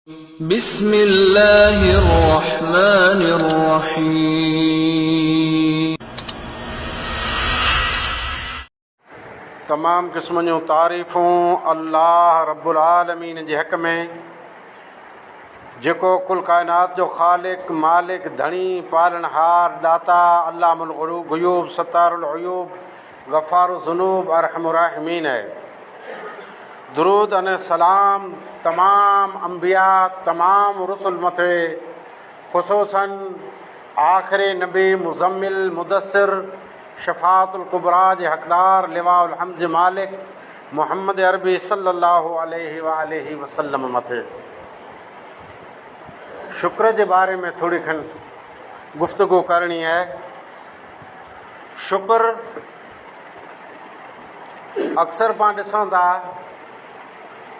बिस्मिल्लाहिर्रहमानिर्रहीम। तमाम क़िस्म जूं तारीफ़ूं अल्लाह रब्बुल आलमीन जे हक़ में, जेको कुल काइनात जो ख़ालिक, मालिक, धणी, पालनहार, दाता, अल्लामुल ग़ुयूब, सत्तारुल उयूब, गफ़ारुज़ ज़ुनूब, अरहमुर राहिमीन है। दुरूद अने सलाम तमाम अंबिया, तमाम रुसुल मथे, ख़ुसूसन आख़िरी नबी मुज़म्मिल मुदस्सिर शफ़ाअतुल कुबरा जे हक़दार लिवाउल हम्द मालिक मुहम्मद अरबी सल्लल्लाहु अलैहि वसल्लम मथे शुक्र जे बारे में थोड़ी खन गुफ्तगू करणी है। शुक्र अक्सर पाण ॾिसूं था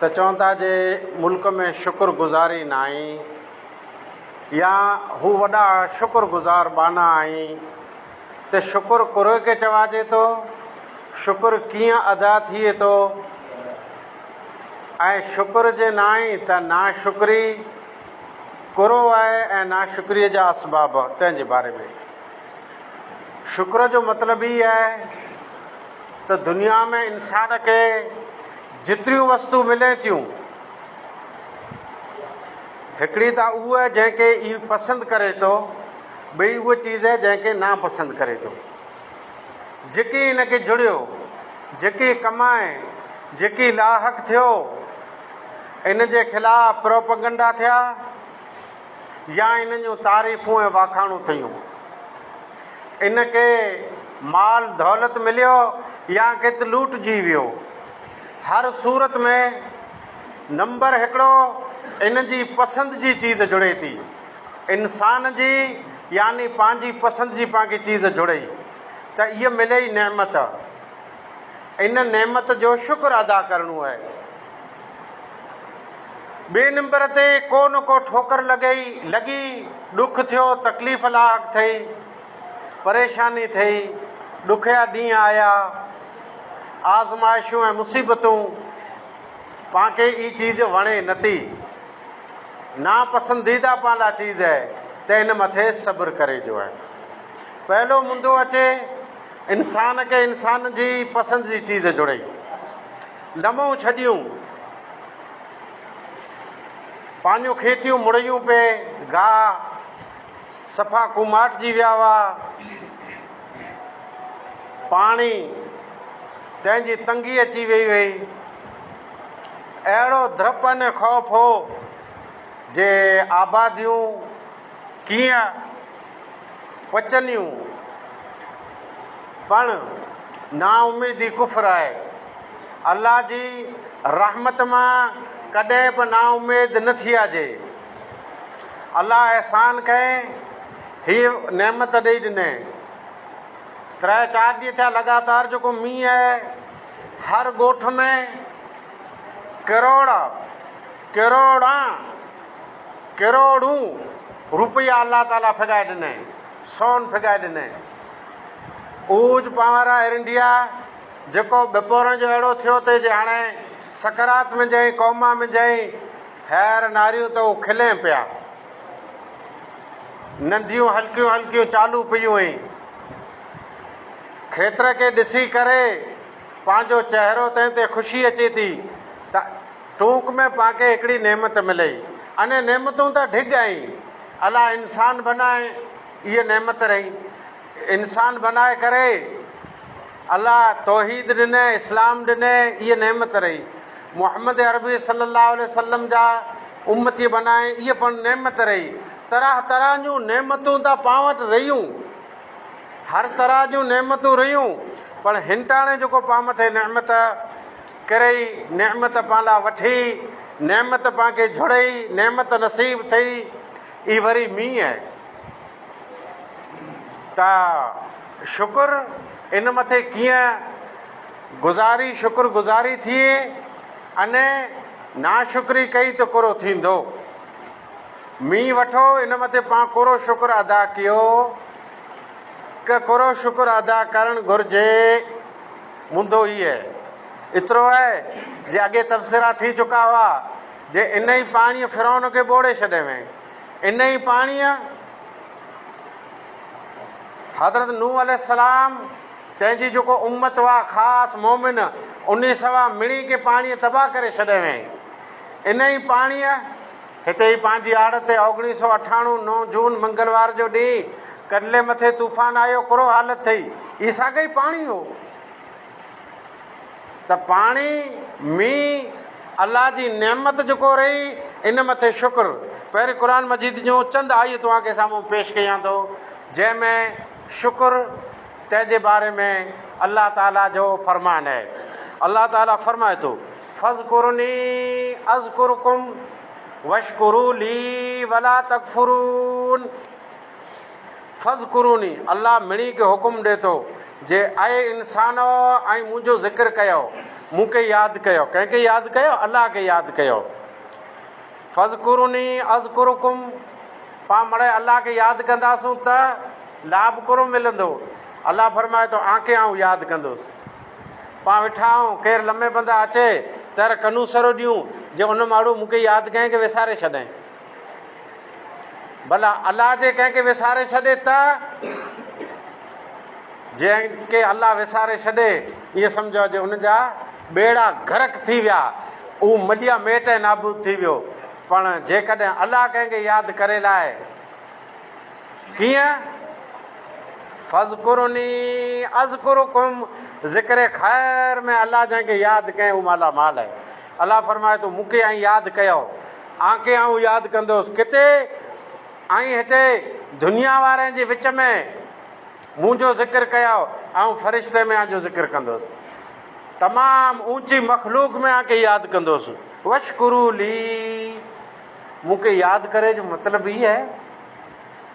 त चवनि था जे मुल्क में शुक्रगुज़ारी न आहे, या हू वॾा शुक्रगुज़ार बाना आहिनि। त शुक्र कुरे खे चवाइजे थो, शुक्र कीअं अदा थिए थो, ऐं शुक्र जे न आहे त नाशुक्री कुरो आहे ऐं नाशुक्रीअ जा असबाब, तंहिंजे बारे में। शुक्र जो मतिलबु ई आहे त दुनिया में इंसान खे जेतिरियूं वस्तू मिले थियूं, हिकिड़ी त उहा आहे जंहिंखे ई पसंदि करे थो, ॿई उहा चीज़ आहे जंहिंखे नापसंदि करे थो। जेकी हिनखे जुड़ियो, जेकी कमाए, जेकी लाहक थियो, इन जे ख़िलाफ़ प्रोपगंडा थिया या इन जूं तारीफ़ूं ऐं वाखाणूं थियूं। इनखे माल दौलत मिलियो या किथे लूटजी वियो, हर सूरत में नंबर हिकिड़ो इन जी पसंदि जी चीज़ जुड़े थी। इंसान जी यानी पंहिंजी पसंदि जी पाण खे चीज़ जुड़े त इहा मिले ई नेमत। इन नेमत जो शुक्र अदा करणो आहे। ॿिए नंबर ते को न को ठोकर लॻी, ॾुख थियो, तकलीफ़ लाॻ थी, परेशानी थी, ॾुखिया ॾींहं आया, आज़माइशूं ऐं मुसीबतूं, पाण खे ई चीज़ वणे नथी, नापसंदीदा पाण लाइ चीज़ आहे, त इन मथे सब्र करे जो आहे। पहलो मुंदो अचे इंसान खे इंसान जी पसंदि जी चीज़ जुड़े, लमूं छॾियूं, पंहिंजूं खेतियूं मुड़ियूं पे, गाह सफ़ा कुमाटजी विया हुआ, पाणी तंहिंजी तंगी अची वई हुई, अहिड़ो डपु अने ख़ौफ़ हो जे आबादियूं कीअं पचंदियूं। पण नाउमीदी कुफ़र आहे। अल्लाह जी रहमत मां कॾहिं बि नाउमीद न थी अचे। अल्लाह अहसान कए, हीअ नेमत ॾेई ॾिने। 3-4 ॾींहं थिया लगातार जेको मींहुं आहे, हर ॻोठ में करोड़ूं रुपया अल्लाह ताला फिगाए ॾिने, सोन फिगाए ॾिने। ऊज पावर एयर इंडिया जेको बपोरनि जो अहिड़ो थियो ते जे हाणे सकरात में जई, कौमा में जई, हैर नारियूं त उहो खिले पिया, नंढियूं हल्कियूं हल्कियूं चालू पियूं हुई। खेत्र खे ॾिसी करे पंहिंजो चहिरो तंहिं ते ख़ुशी अचे थी त टूक में पाण खे हिकिड़ी नेमत मिले। अने नेमतूं त ढिघ आहिनि। अलाह इंसान बनाए, इहा नेमत रही। इंसान बनाए करे अल्लाह तौहीद ॾिने, इस्लाम ॾिने, इहा नेमत रही। मुहम्मद अरबी सल्लल्लाहु अलैहि वसल्लम जा उम्मती बनाए, इहा पण नेमत रही। तरह तरह जूं नेमतूं त पाण वटि रहियूं, हर तरह जूं नेमतूं रहियूं, पर हिनटाणे जेको पाण मथे नेमत करे, नेमत पाण लाइ वठी, नेमत पाण खे जुड़ई, नेमत नसीब थी, ई वरी मींहुं आहे। त शुक्र इन मथे कीअं शुक्रगुज़ारी थिए, अने नाशुक्री कई त कुरो थींदो। मींहुं वठो, इन मथे पाण कुरो शुक्र अदा कयो, कि कुरो शुक्र अदा करणु घुरिजे। मुंदो ई आहे, एतिरो आहे जे अॻे तबसरा थी चुका हुआ जे इन ई पाणीअ फिरौन खे ॿोड़े छॾियईं। इन ई पाणीअ हज़रत नूह अलैहिस्सलाम तंहिंजी जेको उम्मत हुआ ख़ासि मोमिन, 1900 मिणी खे पाणीअ तबाह करे छॾियईं। इन ई पाणीअ हिते ई पंहिंजी आड़ ते 1998 9 जून मंगलवार जो ॾींहुं कॾले मथे तूफ़ान आयो, कुरो हालत थी, ई साॻई पाणी हो। त पाणी मींहुं अलाह जी नेमत जेको रही, इन मथे शुक्र। पहिरीं क़ुर मजीद जूं चंद आयतूं तव्हांखे साम्हूं पेश कयां थो, जंहिंमें शुक्र तंहिंजे बारे में अल्लाह ताला जो फरमान आहे। अल्लाह ताला फरमाए थो, फज़कुरनी अज़कुरकुम वशकुरू ली वला तकफुरून। फज़कुरूनी, अल्लाह मिणी खे हुकुम ॾिए थो जे ऐं इंसानो ऐं मुंहिंजो ज़िक्र कयो, मूंखे यादि कयो। कंहिंखे यादि कयो? अल्लाह खे यादि कयो। फज़कुरूनी अज़कुरकुम, पाण मड़े अल्लाह खे यादि कंदासूं त लाभ कुरो मिलंदो। अल्लाह फरमाए थो, आंखे आऊं यादि कंदुसि। पाण वेठा आहियूं, केरु लम्हे बंदा अचे तर कनूसरो ॾियूं जे उन माण्हू मूंखे यादि कंहिंखे विसारे छॾे। भला अल्लाह जे कंहिंखे विसारे छॾे त जंहिंखे अल्लाह विसारे छॾे, ईअं सम्झो जे उनजा ॿेड़ा गरक थी विया, उहो मलिया मेट नाबूद थी वियो। पण जेकॾहिं अल्लाह कंहिंखे यादि करे लाइ, कीअं? फज़कुरनी अज़कुरकुम, ज़िक्र ख़ैर में अल्लाह जंहिंखे यादि कयईं उहो माला माल आहे। अल्लाह फरमाए थो, मूंखे ऐं यादि कयो, आंखे आऊं यादि कंदुसि। किथे? ऐं हिते दुनिया वारनि जे विच में मुंहिंजो ज़िक्र कयो, ऐं फ़रिश्ते में आंजो ज़िक्र कंदुसि। तमामु ऊंची मख़लूक में आंखे यादि कंदुसि। वशकुरू ली, मूंखे यादि करे जो मतिलबु इहो आहे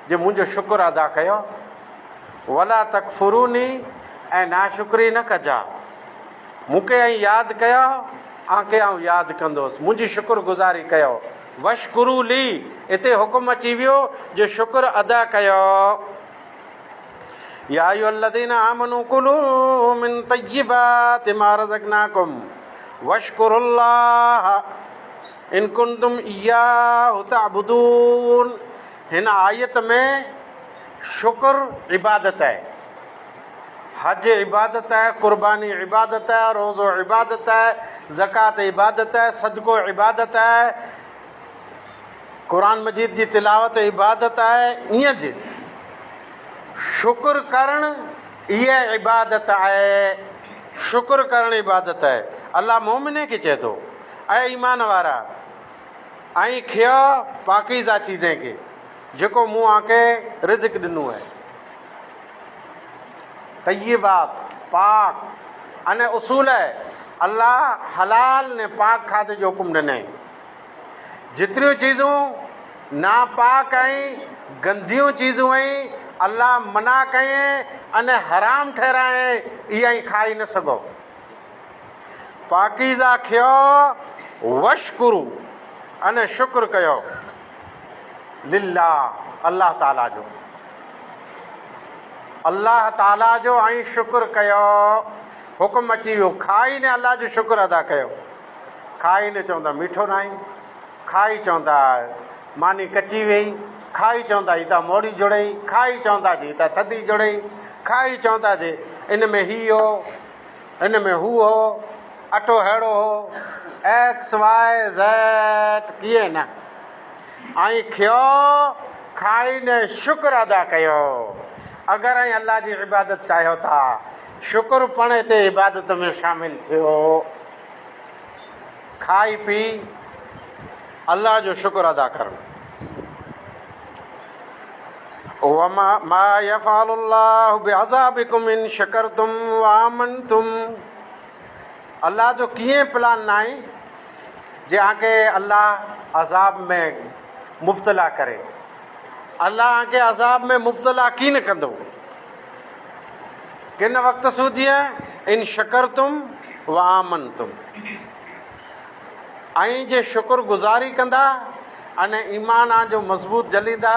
जे मुंहिंजो शुक्र अदा कयो। वला तकफुरूनी, ऐं नाशुक्री न कजा। मूंखे ऐं यादि कयो, आंखे आऊं यादि कंदुसि, मुंहिंजी शुक्रगुज़ारी कयो। वशकुरू ली, हिते हुकुम अची वियो जो शुक्र अदा कयो। या अय्युहल्लज़ीना आमनू कुलू मिन तय्यिबाति मा रज़क़नाकुम वशकुरुल्लाह इन कुंतुम इय्याहु तअबुदून। हिन आयत में शुक्र इबादत है, हज इबादत है, कुर्बानी इबादत है, रोज़ो इबादत है, ज़कात इबादत है, सदको इबादत है, कुरान मजीद जी तिलावत इबादत है। ईअं जी शुक्र करण इहा इबादत आहे। शुक्र करण इबादत आहे। अल्लाह मोमिने खे चए थो, ऐं ईमान वारा, ऐं खिया पाकीज़ा चीज़ें खे जेको मूं आंखे रिज़्क़ ॾिनो आहे। तय्यिबात, पाक, अने उसूल आहे अल्लाह हलाल ने पाक खाधे जो हुकुम ॾिनई। जेतिरियूं चीज़ूं नापाक ऐं गंदियूं चीज़ूं आहिनि अल्लाह मना कयईं अने हराम ठहिरायईं, इहा ई खाई न सघो। पाकीज़ा खियो, वशकुरू, अने शुक्र कयो लिल्लाह, अल्लाह ताला जो। अल्लाह ताला जो ऐं शुक्र कयो। हुकुम अची वियो, खाई ने अल्लाह जो शुक्र अदा कयो। खाई ने चवंदा मीठो न आहे, खाई चवंदा मानी कची वई, खाई चवंदा ही त मोड़ी जुड़ई, खाई चवंदा जी त थधी जुड़ई, खाई चवंदा जे इन में ही हो, इन में हू हो, अटो अहिड़ो हो, एक्स वाई ज़ेड, कीअं न। ऐं खियो, खाई ने शुक्र अदा कयो। अगरि ऐं अल्लाह जी इबादत चाहियो था, शुक्र पण हिते इबादत में शामिल थियो। खाई पी अल्लाह जो शुक्र अदा करणु। मा यफ़अलुल्लाहु बिअज़ाबिकुम इन शकरतुम व आमनतुम। अल्लाह जो कीअं प्लान न आहे जे आंखे अल्लाह अज़ाब में मुब्तला करे। अल्लाह आंखे अज़ाब में मुब्तला की न कंदो। किन वक़्त सूदीअ इन शकरतुम व आमनतुम, ऐं जे शुक्रगुज़ारी कंदा अने ईमान जो मज़बूत जलींदा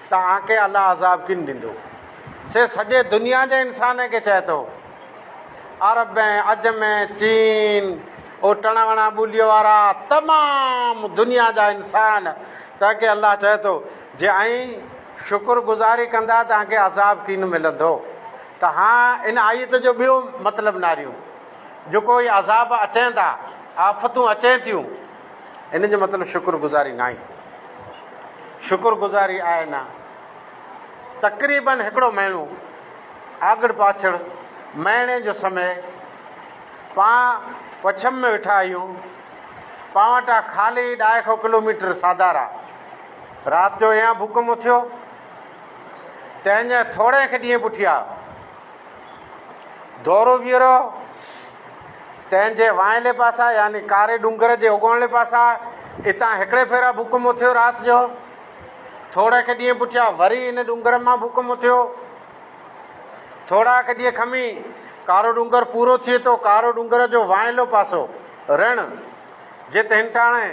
त आंखे अल्लाह अज़ाब किन ॾींदो। से सॼे दुनिया जे इंसान खे चए थो, अरब में, अजम में, चीन, ओ टण वण ॿोलीअ वारा तमामु दुनिया जा इंसान, ताकी अल्लाह चए थो जे ऐं शुक्रगुज़ारी कंदा तव्हांखे अज़ाब कीन मिलंदो। त हा इन आयत जो ॿियो मतिलबु नारियूं जेको इहे अज़ाब अचनि था, आफ़तूं अचनि थियूं, इन जो मतिलबु शुक्रगुज़ारी न आहे। शुक्रगुज़ारी आहे न। तक़रीबन हिकिड़ो महीनो आगड़ पाछड़ महीने जो समय पां पछम में वेठा आहियूं, पां वटां ख़ाली 2 किलोमीटर साधारा। राति जो या भूकंप थियो, तंहिंजे थोरे खे ॾींहं पुठियां दौरो बीहरो, तंहिंजे वाइले पासा यानी कारे डूंगर जे उगोड़ले पासा हितां हिकिड़े भेरा भूकंप थियो राति जो। थोरे खे ॾींहं पुठियां वरी इन डूंगर मां भूकंप थियो। थोरा खे ॾींहं खमी कारो डूंगर पूरो थिए थो, कारो डूंगर जो वाइलो पासो रण जिते हिनटाणे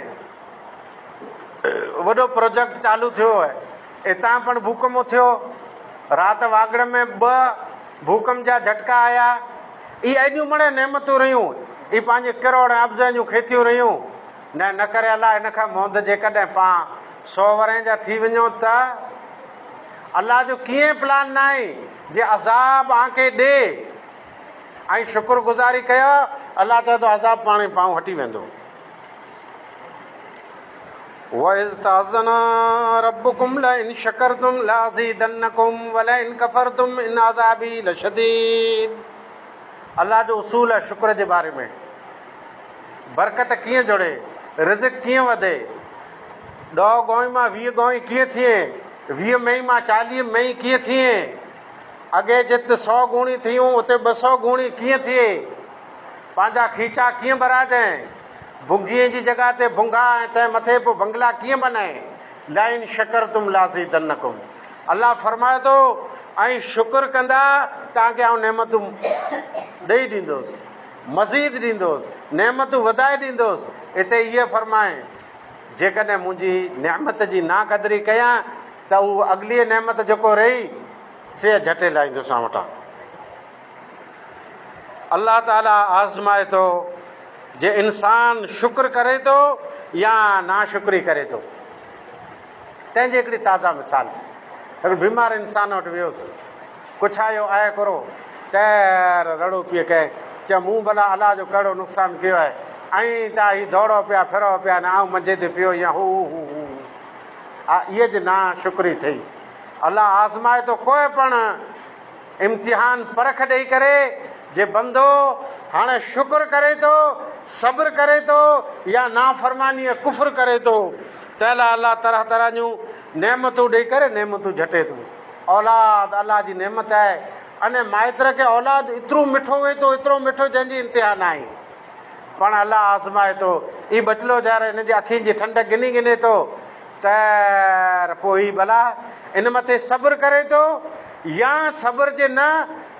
वॾो प्रोजेक्ट चालू थियो आहे, हितां पण भूकंप थियो। राति वागड़ में 2 भूकंप जा झटका आया। इहे एॾियूं मणे नेमतूं रहियूं, इहे पंहिंजे किरोड़ अब्ज़ जूं खेतियूं रहियूं। न करे अलाह इन खां मोहद जेकॾहिं पां 100 वरह जा थी वञो त अलाह जो कीअं प्लान न आहे जे अज़ाब आंके ॾे ऐं शुक्रगुज़ारी कयो। अलाह चए थो अज़ाब पाणे पाऊं हटी वेंदो। वइज़ तअज़्ज़न रब्बुकुम लइन शकरतुम लअज़ीदन्नकुम वलइन कफरतुम इन अज़ाबी लशदीद। अलाह जो उसूल आहे शुक्र जे बारे में। बरकत कीअं जुड़े, रिज़्क़ कीअं वधे, 10 गौं मां 20 गौं कीअं थिए, 20 मई मां 40 मई कीअं थिए, अॻे जिते 100 गुणी थियूं उते 200 गुणी कीअं थिए, पंहिंजा खीचा कीअं भराइजांइ, भुंगीअ जी जॻह ते भुंगा ऐं तंहिं मथे पोइ बंगला कीअं बनाए। लाइन शकरतुम लाज़ीदन्नकुम। अलाह फरमाए थो ऐं शुक्र कंदा तव्हांखे आउं नेमतूं ॾेई ॾींदुसि, मज़ीद ॾींदुसि, नेमतूं वधाए ॾींदुसि। हिते इहे फरमाए जेकॾहिं मुंहिंजी नेमत जी नाक़दरी कयां त उहा अॻिली नेमत जेको रही से झटे लाहींदुसि वटां। अल्लाह ताला आज़माए थो जे इंसान शुक्र करे थो या नाशुक्री करे थो। तंहिंजी हिकिड़ी ताज़ा मिसाल, हिकिड़ो बीमार इंसान वटि वियोसि, कुझु आयो आहे करो तैर रड़ो पिए कहे, चए मूं भला अलाह जो कहिड़ो नुक़सानु कयो आहे, ऐं तव्हां हीउ दौड़ो पिया फिरो पिया न आऊं मंझे ते पियो या हू इहे जी नाशुक्री थी। अलाह आज़माए थो कोई पण इम्तिहान परख ॾेई करे जे बंदो हाणे शुक्र करे थो, सब्र करे थो या नाफ़रमानी कुफ्र करे थो। त अलाह तरह तरह जूं नेमतूं ॾेई करे नेमतूं झटे थो। औलाद अलाह जी नेमत आहे। अने माइत्र खे औलाद एतिरो मिठो वे थो, एतिरो मिठो जंहिंजी इंतिहा न आहे, पण अलाह आज़माए थो। ई बचलो जार हिन जी अखियुनि जी ठंड गिनी गिने थो त पोइ ही भला इन मथे सब्र करे थो या सब्र जे न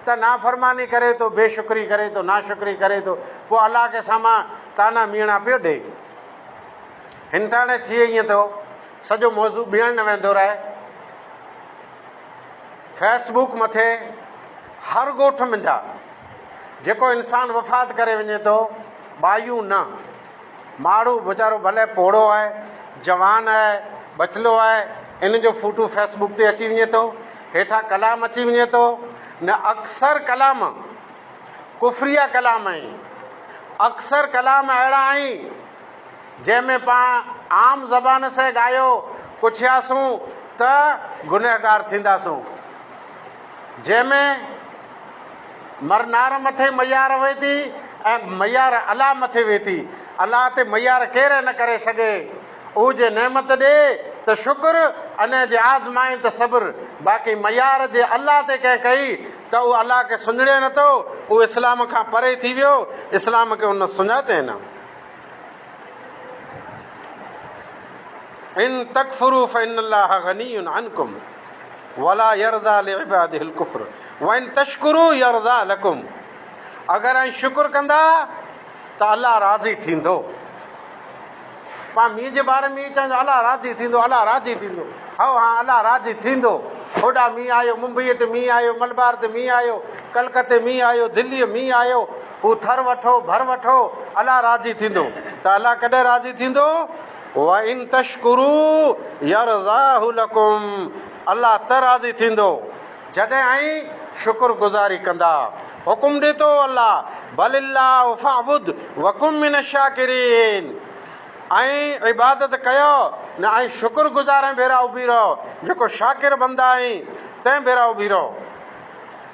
त नाफ़रमानी करे थो, बेशुक्री करे थो, नाशुक्री करे थो, पोइ अलाह खे साम्हूं ताना मीणा पियो ॾे। हिनटाणे थिए ईअं थो, सॼो मौज़ू ॿियणु न वेंदो रहे। फेसबुक मथे हर ॻोठ मंझा जेको इंसानु वफ़ात करे वञे थो, बायूं न, माण्हू वीचारो भले पोड़ो आहे, जवान आहे, बचलो आहे, इन जो फोटो फेसबुक ते अची वञे थो, हेठां कलाम अची वञे थो। न अक्सर कलाम कुफरिया कलाम आहिनि, अक्सर कलाम अहिड़ा आहिनि जंहिंमें पाण आम ज़बान से ॻायो पुछियासूं त गुनहगार थींदासूं, जंहिंमें मरनार मथे मयार वे थी ऐं मयार अलाह मथे वे थी। अलाह ते मयार केरु न करे सघे। उहो जे नेमत ॾे त शुक्र, अने जे आज़माए त सब्र। बाक़ी मयार जे अलाह ते कंहिं कई त उहो अलाह खे सुञाणे नथो, उहो इस्लाम खां परे थी वियो, इस्लाम खे उन सुञाते न। इन तकफुरू फइन्नल्लाह गनियुन अन्कुम वला यरज़ा लिइबादिहिल कुफ्र व इन तशकुरू यरज़ा लकुम। अगरि ऐं शुक्र कंदा त अलाह राज़ी थींदो। पाण मींहं जे बारे में चवंदा अलाह राज़ी थींदो, अलाह राज़ी थींदो। हा अलाह राज़ी थींदो। होॾा मींहुं आयो, मुंबईअ ते मींहुं आयो, मलबार ते मींहुं आयो, कलकत्ते मींहुं आयो, दिल्लीअ मींहुं आयो, हू थर वठो भर वठो, अलाह राज़ी थींदो। त अलाह कॾहिं राज़ी थींदो? व इन तशकुरू यरज़ाहु लकुम, अलाह त राज़ी थींदो जॾहिं ऐं शुकुर गुज़ारी कंदा। हुकुम ॾे थो अलाह, बलिल्लाहु फअबुद वकुम मिन शाकिरीन, ऐं इबादत कयो न ऐं शुकुर गुज़ारे भेरा उभी रहो, जेको शाकिर बंदा आहीं तंहिं भेरा उभी रहो।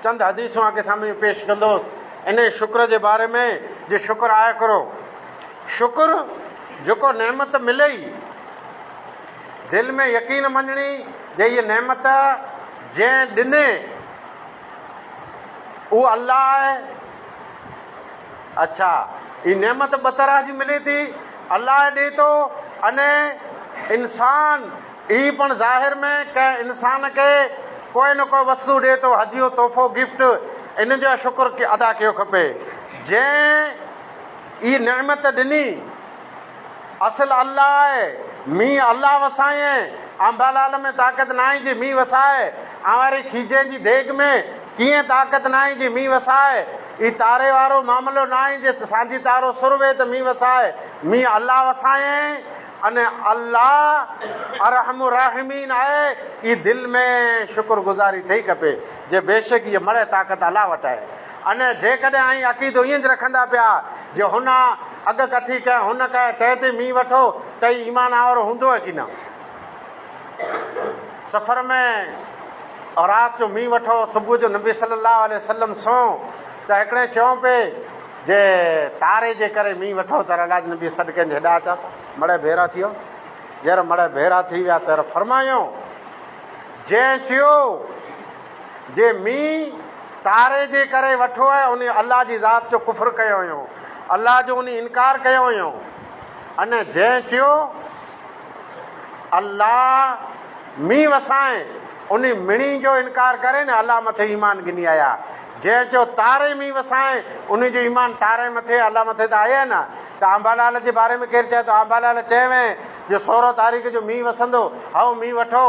चंद हदीसूं आके साम्हूं पेश कंदोसि इन शुक्र जे बारे में, जे शुक्र आया करो। शुक्र जेको नेमत मिले ई दिलि में यकीन मञणी जे इहा नेमत जंहिं ॾिने उहो अलाह आहे। अच्छा, हीअ नेमत ॿ तरह जी मिले थी, अलाह ॾिए थो, अने इंसान ई पण ज़ाहिर में कंहिं इंसान खे कोई न कोई वस्तु ॾिए थो, हदियो, तोहफ़ो, गिफ्ट, इन जो शुक्र अदा कयो खपे। जंहिं ई नेमत ॾिनी असल अलाह आहे। मींहुं अलाह वसाए, अंबालाल में ताक़त न आहे जी मींहुं वसाए, ऐं वरी खीजे जी देग में कीअं ताक़त न आहे जी मींहुं वसाए। ई तारे वारो मामिलो न आहे जे सांझी तारो सुरवे त मींहुं वसाए। मींहुं अलाह वसाए, अने अलाह अरहम राहिमीन आहे। ई दिलि में शुक्र गुज़ारी थिए खपे जे बेशक इहा मड़े ताक़त अलाह वटि आहे। अने जेकॾहिं ऐं अक़ीदो ईअं रखंदा पिया जो हुन अॻु कथी कया, हुन कया, तंहिं ते मींहुं वठो त ई ईमान वारो हूंदो आहे की न? सफ़र में राति जो मींहुं वठो, सुबुह जो नबी सल्लल्लाहु अलैहि वसल्लम सौ त हिकिड़े चऊं पिए जे तारे जे करे मींहुं वठो त अलाह नबी सदके जे हेॾा अचा मड़े भेरा थी वियो। जर मड़े भेरा थी विया त फरमायो, जंहिं चयो जे मींहुं तारे जे करे वठो आहे उन अलाह जी ज़ात जो कुफ़र कयो हुयो, अलाह जो उन इनकार कयो हुयो। अने जंहिं चयो अलाह मींहुं वसाए उन मिणी जो इनकार करे न अलाह मथे ईमान गिनी आया। जंहिं चयो तारे मींहुं वसाए उन जो ईमान तारे मथे अलाह मथे त आया न। त अंबालाल जे बारे में केरु चए थो, अंबालाल चएवें जो 16 तारीख़ जो मींहुं वसंदो, हओ मींहुं वठो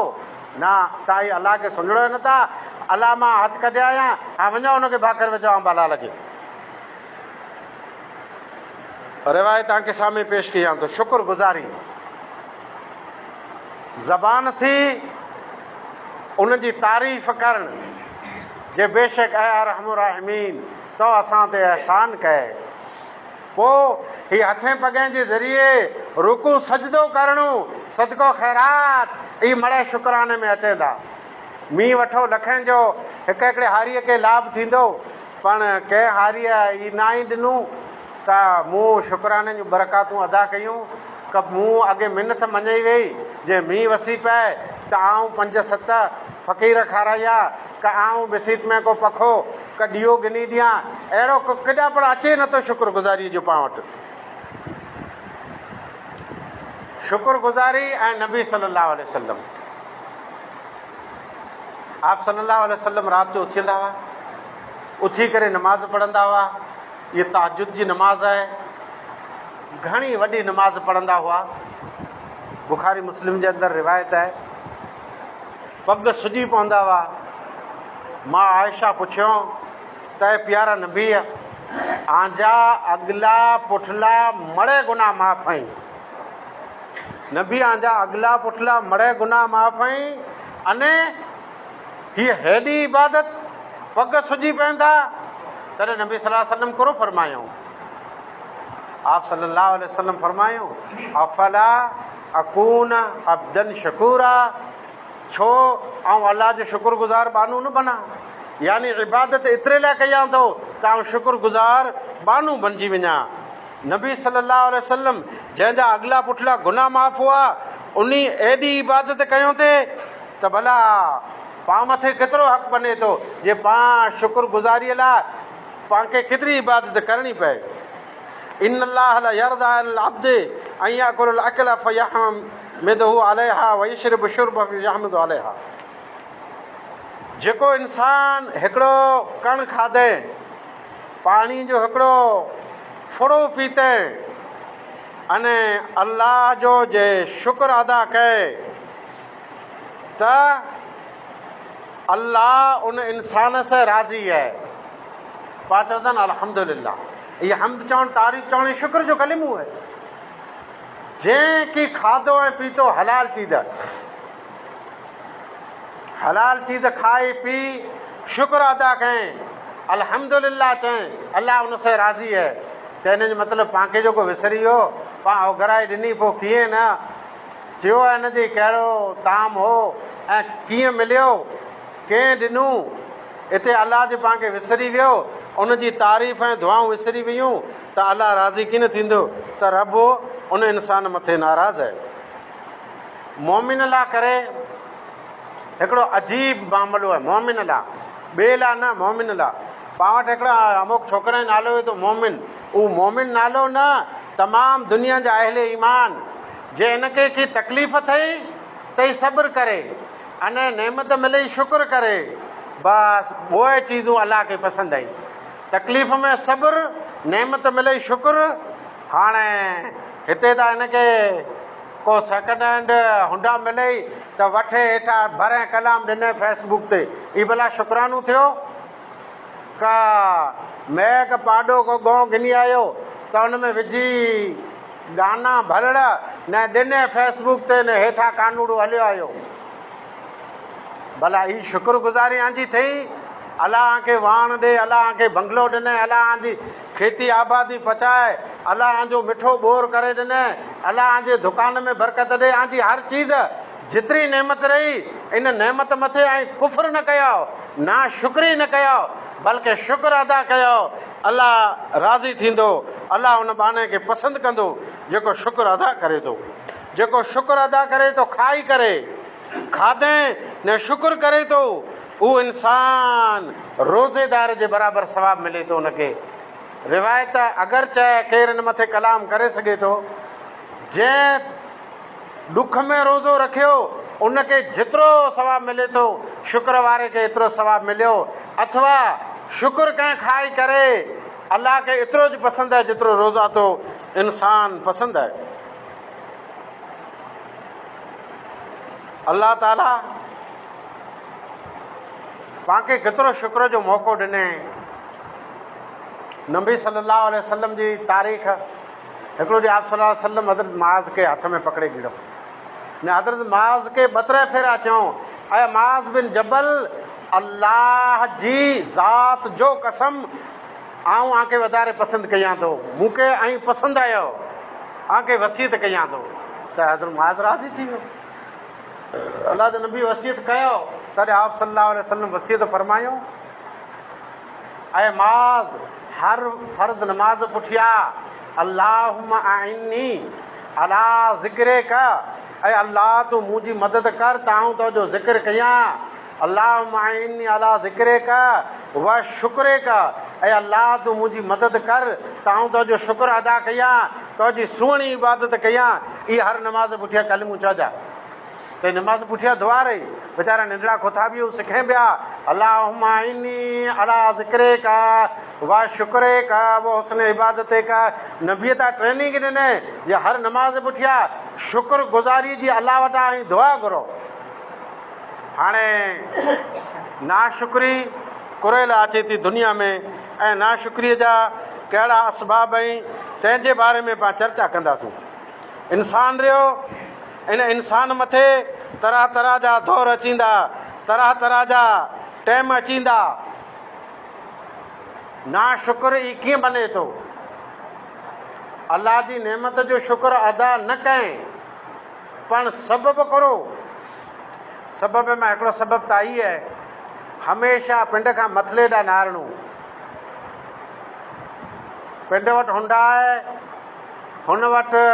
न, तव्हां इहे अलाह खे सुञिड़ो नथा। अलाह मां हथु कढिया आहियां, हा वञो हुनखे भाकर विझो अंबालाल खे। रिवायत तव्हांखे साम्हूं पेश कयां थो। शुक्र गुज़ारी ज़बान थी उनजी तारीफ़ करणु जे बेशक ऐं अरहम राहिमीन तो असां ते एहसान कए। पोइ हीअ हथें पगें जे ज़रिए रुकू सजदो करणु, सदको ख़ैरात, ई मड़े शुक्राने में अचे था। मींहुं वठो लखनि जो, हिकु हिकिड़े हारीअ खे लाभ थींदो, पण कंहिं हारीअ ई न ई ॾिनूं त मूं शुक्राने जूं बरकातूं अदा कयूं। क मूं अॻे मिनत मञी वई जे मींहुं वसी पए त आऊं 5-7 फ़क़ीर खाराया, क आऊं बिसीत में को पखो क ॾियो गिनी ॾियां। अहिड़ो केॾा पण अचे नथो शुक्रगुज़ारी जो पाण वटि। शुक्रगुज़ारी ऐं नबी सल्लल्लाहु अलैहि वसल्लम, आप सल्लल्लाहु अलैहि वसल्लम राति जो उथंदा हुआ, उथी करे नमाज़ पढ़ंदा हुआ। इहा तहजुद जी नमाज़ आहे, घणी वॾी नमाज़ पढ़ंदा हुआ। बुखारी मुस्लिम जे अंदरि रिवायत आहे। पग सुजी पवंदा हुआ। मां आयशा पुछियो त प्यारा नबी, आंजा अगला पुठला मड़े गुनाह माफ़ आहिनि। नबी आंजा अगला पुठला मड़े गुनाह माफ़ आहिनि। अने हीअ हेॾी इबादत, पग सुजी पवंदा। तॾहिं नबी सल्लल्लाहु अलैहि वसल्लम करो फरमायो, आप सल्लल्लाहु अलैहि वसल्लम फरमायो, अफला अकून अब्दन शकूरा, छो ऐं अलाह जो शुक्रगुज़ार बानू न बना। यानी इबादत एतिरे लाइ कयां थो त आउं शुक्रगुज़ार बानू बणिजी वञा। नबी सल्लल्लाहु अलैहि वसल्लम जंहिंजा अगला पुठला गुनाह माफ़ हुआ, उन एॾी इबादत कयूं थे त भला पाण मथे केतिरो हक़ बने थो जे पाण शुक्रगुज़ारीअ लाइ पाण खे केतिरी इबादत करणी पए। इन अल्लाह ला यरदा अल अब्द अन याकुल अल अकल फयहमिदहु अलैहा व यशरब शुरब फयहमिदु अलैहा। जेको इंसान हिकिड़ो कण खाधे, पाणी जो हिकिड़ो फुड़ो पीते, अने अल्लाह जो जे शुक्र अदा कए त अल्लाह उन इंसान से राज़ी है। पा चवंदा आहिनि अल्हम्दुलिल्लाह। इहा हमद चवणु, तारीफ़ चवण, शुक्र जो कलिमो आहे। जंहिं की खाधो ऐं पीतो हलाल चीज़ खाए पी शुक्र अदा करें, अल्हम्दुलिल्लाह चएं, अल्लाह उन से राज़ी है। त हिन जो मतिलबु पाण जेको विसरी वियो, पाण घराए ॾिनी, पोइ कीअं न चयो आहे हिन जी कहिड़ो ताम हो ऐं कीअं मिलियो, कंहिं ॾिनूं, हिते अलाह जे पाण खे विसरी वियो, उन जी तारीफ़ ऐं दुआऊं विसरी वियूं, त अलाह राज़ी कीन थींदो? त रब उन इंसान मथे नाराज़ आहे। मोमिन लाइ करे हिकिड़ो अजीब मामिलो आहे। मोमिन लाइ, ॿिए लाइ न, मोमिन लाइ। पाण वटि हिकिड़ा अमुक छोकिरे जो नालो हुयो त मोमिन। उहो मोमिन नालो न, तमामु दुनिया जा अहले ईमान, जे हिनखे की तकलीफ़ थिए त ई सब्र करे, अने नेमत मिले शुक्र करे, बसि उहे चीज़ूं अलाह खे पसंदि आई। तकलीफ़ में सब्र, नेमत मिले शुक्र। हाणे हिते त हिनखे को सेकेंड हैंड हुंडा मिले त वठे हेठां भरे कलाम ॾिने फेसबुक ते, ई भला शुकरानो थियो? का मैक पाडो को गौ गिनी आयो त हुन में विझी गाना भलड़ न ॾिने फेसबुक ते, न हेठां कानूड़ो हलियो आयो। भला ही शुक्रगुज़ारी आंजी थी? अलाह खे वाण ॾे, अलाह खे बंगलो ॾिने, अलाह जी खेती आबादी पचाए, अलाह जो मिठो बोर करे ॾिने, अलाह जे दुकान में बरकत ॾे, आंजी हर चीज़ जेतिरी नेमत रही, इन नेमत मथे ऐं कुफ्र न कयो, ना शुक्री न कयो, बल्कि शुक्र अदा कयो, अलाह राज़ी थींदो। अलाह उन बाने खे पसंदि कंदो जेको शुक्र अदा करे थो। जेको शुक्र अदा करे थो, खाई करे, खाधे न शुक्र करे थो, उहो इंसान रोज़ेदार जे बराबरि सवाबु मिले थो उनखे। रिवायत अगरि चए केरु हिन मथे कलाम करे सघे थो, जंहिं ॾुख में रोज़ो रखियो उनखे जेतिरो सवाबु मिले थो, शुक्र वारे खे एतिरो सवाबु मिलियो। अथवा शुक्र कंहिं खाई करे अलाह खे एतिरो ज पसंदि आहे जेतिरो रोज़ा तो इंसान पसंदि आहे। अल्लाह ताला पाण खे केतिरो शुक्र जो मौक़ो ॾिने। नबी सल्लल्लाहु अलैहि वसल्लम जी तारीख़, हिकिड़ो ॾींहुं आप सल्लल्लाहु अलैहि वसल्लम हज़रत मुआज़ खे हथ में पकड़े गिड़ो ने हज़रत मुआज़ खे ॿ टे फेरा चऊं, ऐं मुआज़ बिन जबल, अल्लाह जी ज़ात जो कसम, आऊं आंखे वधारे पसंदि कयां थो, मूंखे ऐं पसंदि आयो, आंखे वसीयत कयां थो। त हज़रत मुआज़ राज़ी थी वियो। अल्लाह जो नबी वसीयत कयो, तॾहिं आप सल्लल्लाहु अलैहि वसल्लम वसीयत फरमायो, ऐं मुआज़ हर फर्ज़ नमाज़ पुठिया अल्लाहुम्मा आइन्नी अला ज़िक्रिका, ऐं अल्लाह तूं मुंहिंजी मदद कर त आऊं तुंहिंजो ज़िक्र कयां। अल्लाहुम्मा आइन्नी अला ज़िक्रिका व शुक्रिका, ऐं अल्लाह तूं मुंहिंजी मदद कर त आऊं तुंहिंजो शुक्र अदा कयां, तुंहिंजी सुहिणी इबादत कयां। इहा हर नमाज़ पुठिया कलिमूं चइजा। त नमाज़ पुठिया दुआ रही, वीचारा नंढड़ा खोथा बि सिखे पिया, अल्लाहुम्मा इन्नी अला ज़िक्रिका व शुक्रिका व हुस्न इबादतिका। नबीअ तां ट्रेनिंग ॾिने जे हर नमाज़ पुठिया शुक्र गुज़ारी जी अलाह वटां ऐं दुआ घुरो। हाणे नाशुक्री कुरेल अचे थी दुनिया में, ऐं नाशुक्रीअ जा कहिड़ा असबाब आहिनि तंहिंजे बारे में पाण चर्चा कंदासूं। इंसान रहियो, इन इंसान मथे तरह तरह जा दौर अचींदा, तरह तरह जा टाइम अचींदा। नाशुक्र ई कीअं बने थो? अल्लाह जी नेमत जो शुक्र अदा न करें, पण सबबु करो। सबब में हिकिड़ो सबब त ई आहे, हमेशह पिंड खां मथले ॾांहुं नारणो। पिंड वटि हुंडा आहे, हुन वटि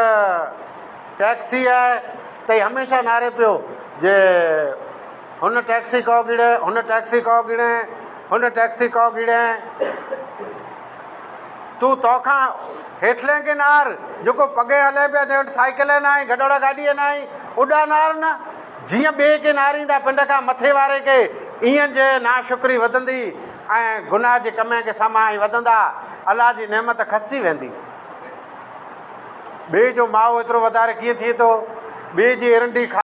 टैक्सी आहे, त हमेशह नारे पियो जे हुन टैक्सी को गिड़े, हुन टैक्सी को गिड़े, हुन टैक्सी को गिड़े। तूं तोखां हेठले खे नार, जेको पगे हले पिया, जंहिं वटि साइकिल न आहे, गॾोड़ा गाॾीअ न आहे, उॾा नार न। जीअं ॿिए खे नारींदा पिंड खां मथे वारे खे, ईअं जे नाशुक्री वधंदी ऐं गुनाह जे कम खे साम्हूं वधंदा, अलाह जी नेमत खसी वेंदी। ॿिए जो माओ एतिरो वधारे कीअं थिए थो? ॿिए जी एरंडी